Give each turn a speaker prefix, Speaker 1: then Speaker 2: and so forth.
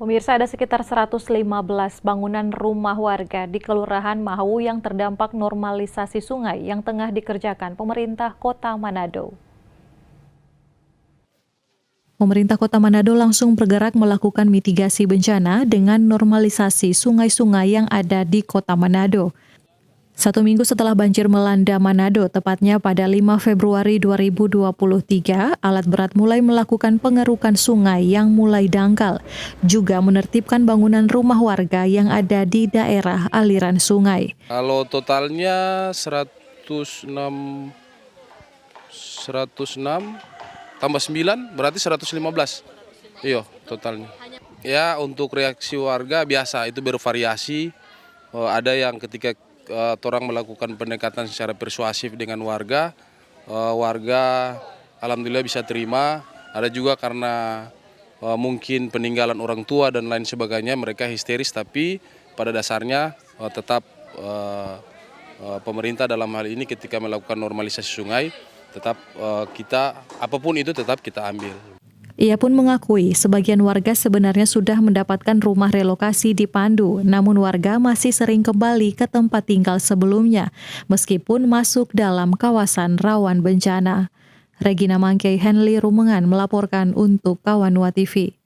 Speaker 1: Pemirsa, ada sekitar 115 bangunan rumah warga di Kelurahan Mahawu yang terdampak normalisasi sungai yang tengah dikerjakan pemerintah Kota Manado. Pemerintah Kota Manado langsung bergerak melakukan mitigasi bencana dengan normalisasi sungai-sungai yang ada di Kota Manado. 1 minggu setelah banjir melanda Manado, tepatnya pada 5 Februari 2023, alat berat mulai melakukan pengerukan sungai yang mulai dangkal, juga menertibkan bangunan rumah warga yang ada di daerah aliran sungai.
Speaker 2: Kalau totalnya 106 tambah 9 berarti 115. Iya, totalnya. Ya, untuk reaksi warga biasa itu bervariasi. Ada yang ketika orang melakukan pendekatan secara persuasif dengan warga, warga alhamdulillah bisa terima. Ada juga karena mungkin peninggalan orang tua dan lain sebagainya mereka histeris, tapi pada dasarnya tetap pemerintah dalam hal ini ketika melakukan normalisasi sungai tetap apapun itu tetap kita ambil.
Speaker 1: Ia pun mengakui sebagian warga sebenarnya sudah mendapatkan rumah relokasi di Pandu, namun warga masih sering kembali ke tempat tinggal sebelumnya, meskipun masuk dalam kawasan rawan bencana. Regina Mangkei, Henly Rumengan melaporkan untuk Kawanua TV.